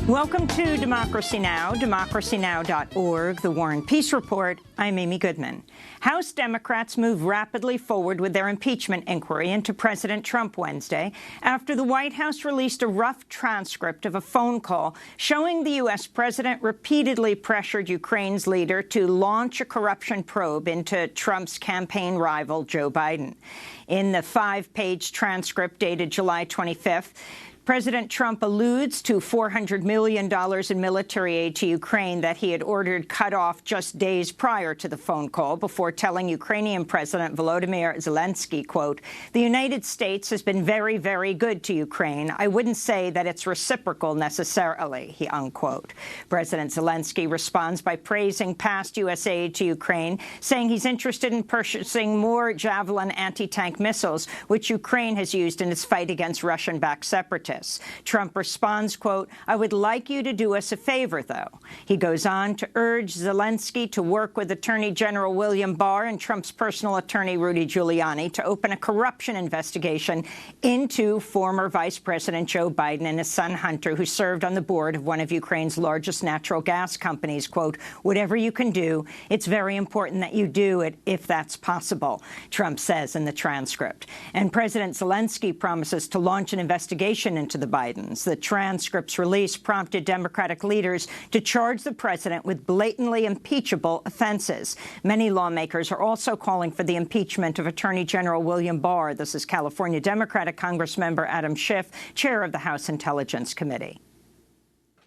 Welcome to Democracy Now!, democracynow.org, The War and Peace Report. I'm Amy Goodman. House Democrats move rapidly forward with their impeachment inquiry into President Trump Wednesday after the White House released a rough transcript of a phone call showing the U.S. president repeatedly pressured Ukraine's leader to launch a corruption probe into Trump's campaign rival, Joe Biden. In the 5-page transcript dated July 25th, President Trump alludes to $400 million in military aid to Ukraine that he had ordered cut off just days prior to the phone call before telling Ukrainian President Volodymyr Zelensky, quote, "The United States has been very, very good to Ukraine. I wouldn't say that it's reciprocal necessarily," he unquote. President Zelensky responds by praising past U.S. aid to Ukraine, saying he's interested in purchasing more Javelin anti-tank missiles, which Ukraine has used in its fight against Russian-backed separatists. Trump responds, quote, "I would like you to do us a favor, though." He goes on to urge Zelensky to work with Attorney General William Barr and Trump's personal attorney Rudy Giuliani to open a corruption investigation into former Vice President Joe Biden and his son Hunter, who served on the board of one of Ukraine's largest natural gas companies. Quote, "Whatever you can do, it's very important that you do it if that's possible," Trump says in the transcript. And President Zelensky promises to launch an investigation into the Bidens. The transcript's release prompted Democratic leaders to charge the president with blatantly impeachable offenses. Many lawmakers are also calling for the impeachment of Attorney General William Barr. This is California Democratic Congressmember Adam Schiff, chair of the House Intelligence Committee.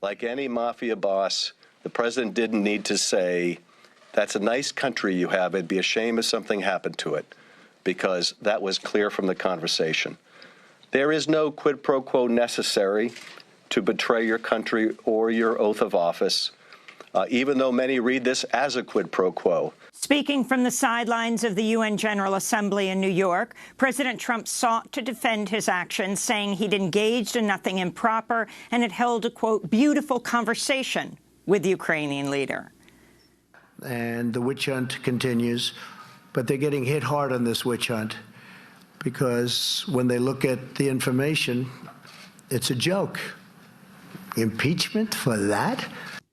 Like any mafia boss, the president didn't need to say, "That's a nice country you have. It'd be a shame if something happened to it," because that was clear from the conversation. There is no quid pro quo necessary to betray your country or your oath of office, even though many read this as a quid pro quo. Speaking from the sidelines of the UN General Assembly in New York, President Trump sought to defend his actions, saying he'd engaged in nothing improper and had held a, quote, "beautiful conversation" with the Ukrainian leader. And the witch hunt continues, but they're getting hit hard on this witch hunt, because when they look at the information, it's a joke. Impeachment for that?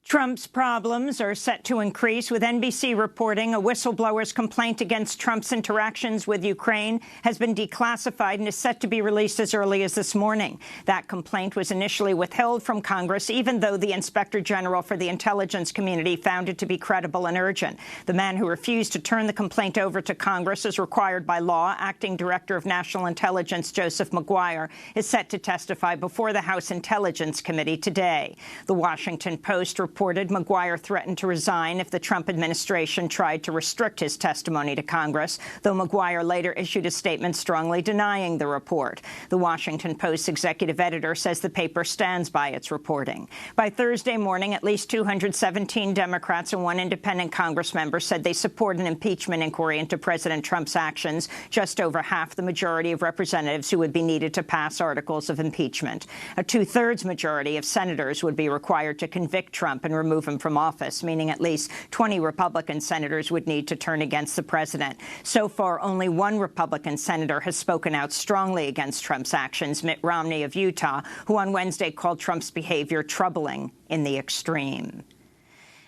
Trump's problems are set to increase, with NBC reporting a whistleblower's complaint against Trump's interactions with Ukraine has been declassified and is set to be released as early as this morning. That complaint was initially withheld from Congress, even though the Inspector General for the intelligence community found it to be credible and urgent. The man who refused to turn the complaint over to Congress as required by law, Acting Director of National Intelligence Joseph Maguire, is set to testify before the House Intelligence Committee today. The Washington Post reported Maguire threatened to resign if the Trump administration tried to restrict his testimony to Congress, though Maguire later issued a statement strongly denying the report. The Washington Post's executive editor says the paper stands by its reporting. By Thursday morning, at least 217 Democrats and one independent congressmember said they support an impeachment inquiry into President Trump's actions, just over half the majority of representatives who would be needed to pass articles of impeachment. A two-thirds majority of senators would be required to convict Trump and remove him from office, meaning at least 20 Republican senators would need to turn against the president. So far, only one Republican senator has spoken out strongly against Trump's actions, Mitt Romney of Utah, who on Wednesday called Trump's behavior troubling in the extreme.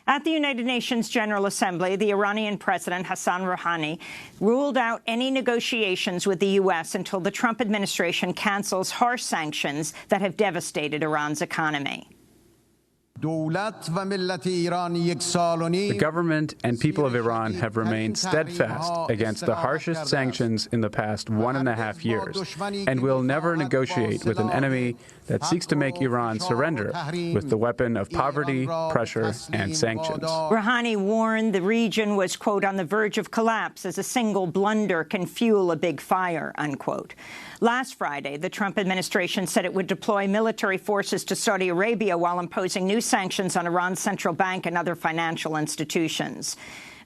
At the United Nations General Assembly, the Iranian President Hassan Rouhani ruled out any negotiations with the U.S. until the Trump administration cancels harsh sanctions that have devastated Iran's economy. The government and people of Iran have remained steadfast against the harshest sanctions in the past 1.5 years, and will never negotiate with an enemy that seeks to make Iran surrender with the weapon of poverty, pressure, and sanctions. Rouhani warned the region was, quote, "on the verge of collapse as a single blunder can fuel a big fire," unquote. Last Friday, the Trump administration said it would deploy military forces to Saudi Arabia while imposing new sanctions on Iran's central bank and other financial institutions.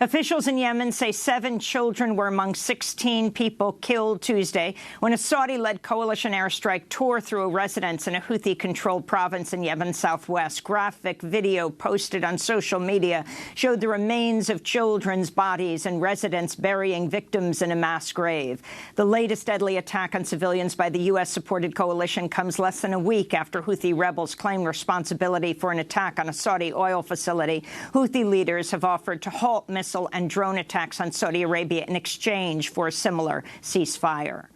Officials in Yemen say 7 children were among 16 people killed Tuesday when a Saudi-led coalition airstrike tore through a residence in a Houthi-controlled province in Yemen's southwest. Graphic video posted on social media showed the remains of children's bodies and residents burying victims in a mass grave. The latest deadly attack on civilians by the U.S.-supported coalition comes less than a week after Houthi rebels claimed responsibility for an attack on a Saudi oil facility. Houthi leaders have offered to halt missile and drone attacks on Saudi Arabia in exchange for a similar ceasefire.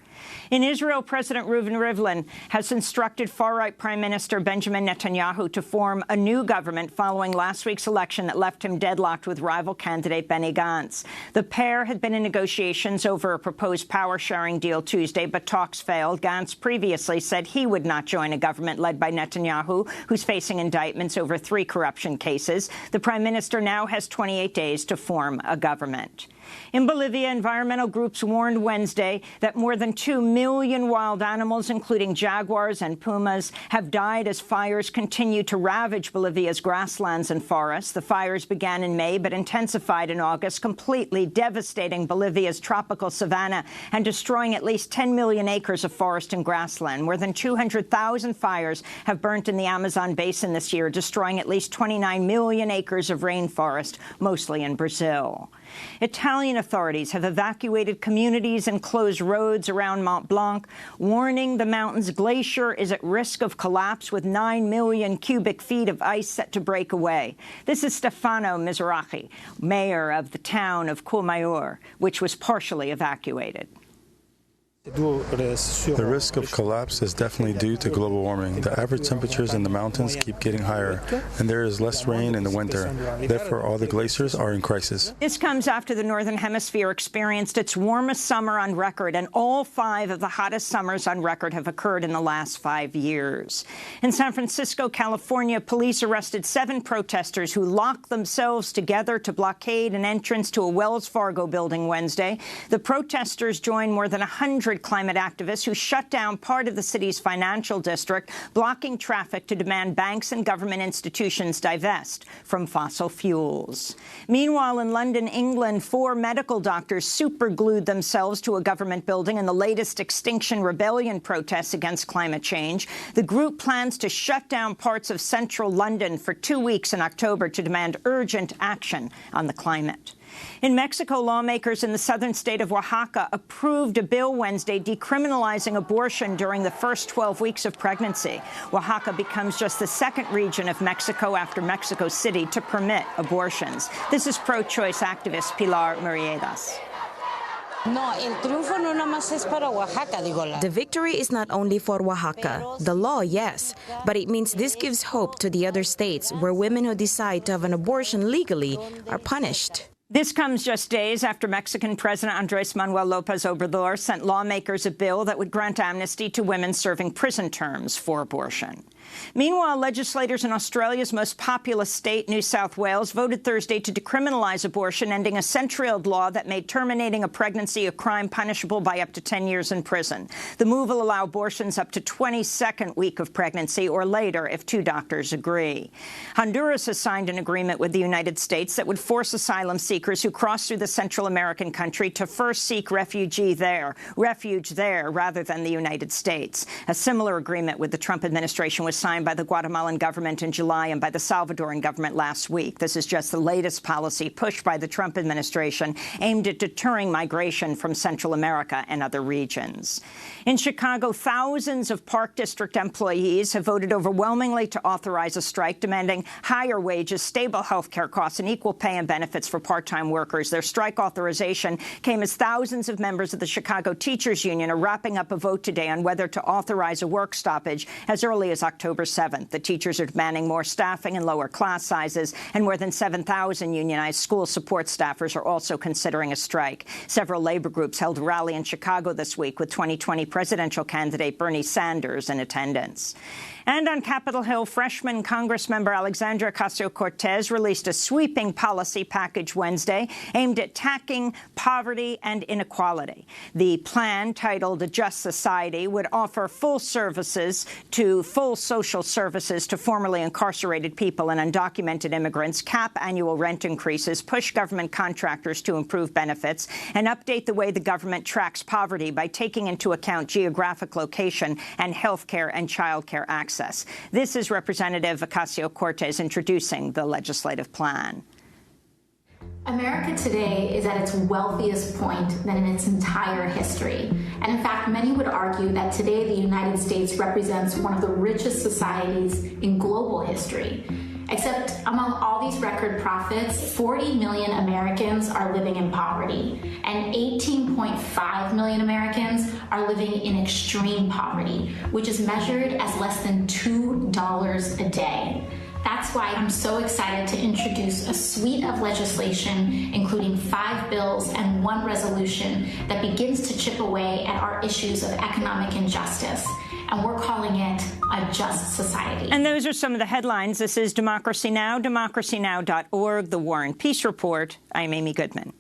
In Israel, President Reuven Rivlin has instructed far-right Prime Minister Benjamin Netanyahu to form a new government following last week's election that left him deadlocked with rival candidate Benny Gantz. The pair had been in negotiations over a proposed power-sharing deal Tuesday, but talks failed. Gantz previously said he would not join a government led by Netanyahu, who's facing indictments over 3 corruption cases. The Prime Minister now has 28 days to form a government. In Bolivia, environmental groups warned Wednesday that more than 2 million wild animals, including jaguars and pumas, have died as fires continue to ravage Bolivia's grasslands and forests. The fires began in May but intensified in August, completely devastating Bolivia's tropical savanna and destroying at least 10 million acres of forest and grassland. More than 200,000 fires have burnt in the Amazon basin this year, destroying at least 29 million acres of rainforest, mostly in Brazil. Italian authorities have evacuated communities and closed roads around Mont Blanc, warning the mountain's glacier is at risk of collapse with 9 million cubic feet of ice set to break away. This is Stefano Miserocchi, mayor of the town of Courmayeur, which was partially evacuated. The risk of collapse is definitely due to global warming. The average temperatures in the mountains keep getting higher, and there is less rain in the winter. Therefore, all the glaciers are in crisis. This comes after the Northern Hemisphere experienced its warmest summer on record, and all 5 of the hottest summers on record have occurred in the last 5 years. In San Francisco, California, police arrested 7 protesters who locked themselves together to blockade an entrance to a Wells Fargo building Wednesday. The protesters joined more than 100 climate activists who shut down part of the city's financial district, blocking traffic to demand banks and government institutions divest from fossil fuels. Meanwhile, in London, England, 4 medical doctors superglued themselves to a government building in the latest Extinction Rebellion protests against climate change. The group plans to shut down parts of central London for 2 weeks in October to demand urgent action on the climate. In Mexico, lawmakers in the southern state of Oaxaca approved a bill Wednesday decriminalizing abortion during the first 12 weeks of pregnancy. Oaxaca becomes just the 2nd region of Mexico after Mexico City to permit abortions. This is pro-choice activist Pilar Muriedas. The victory is not only for Oaxaca. The law, yes, but it means this gives hope to the other states where women who decide to have an abortion legally are punished. This comes just days after Mexican President Andrés Manuel López Obrador sent lawmakers a bill that would grant amnesty to women serving prison terms for abortion. Meanwhile, legislators in Australia's most populous state, New South Wales, voted Thursday to decriminalise abortion, ending a century-old law that made terminating a pregnancy a crime punishable by up to 10 years in prison. The move will allow abortions up to 22nd week of pregnancy or later if 2 doctors agree. Honduras has signed an agreement with the United States that would force asylum seekers who cross through the Central American country to first seek refuge there rather than the United States. A similar agreement with the Trump administration was signed by the Guatemalan government in July and by the Salvadoran government last week. This is just the latest policy pushed by the Trump administration aimed at deterring migration from Central America and other regions. In Chicago, thousands of Park District employees have voted overwhelmingly to authorize a strike demanding higher wages, stable health care costs, and equal pay and benefits for part-time workers. Their strike authorization came as thousands of members of the Chicago Teachers Union are wrapping up a vote today on whether to authorize a work stoppage as early as October 7th. The teachers are demanding more staffing and lower class sizes, and more than 7,000 unionized school support staffers are also considering a strike. Several labor groups held a rally in Chicago this week with 2020 presidential candidate Bernie Sanders in attendance. And on Capitol Hill, freshman Congressmember Alexandria Ocasio-Cortez released a sweeping policy package Wednesday aimed at tackling poverty and inequality. The plan, titled A Just Society, would offer full social services to formerly incarcerated people and undocumented immigrants, cap annual rent increases, push government contractors to improve benefits, and update the way the government tracks poverty by taking into account geographic location and health care and child care access. This is Representative Ocasio-Cortez introducing the legislative plan. America today is at its wealthiest point than in its entire history. And in fact, many would argue that today the United States represents one of the richest societies in global history. Except among all these record profits, 40 million Americans are living in poverty, and 18.5 million Americans are living in extreme poverty, which is measured as less than $2 a day. That's why I'm so excited to introduce a suite of legislation, including 5 bills and 1 resolution that begins to chip away at our issues of economic injustice. And we're calling it A Just Society. And those are some of the headlines. This is Democracy Now!, democracynow.org, The War and Peace Report. I'm Amy Goodman.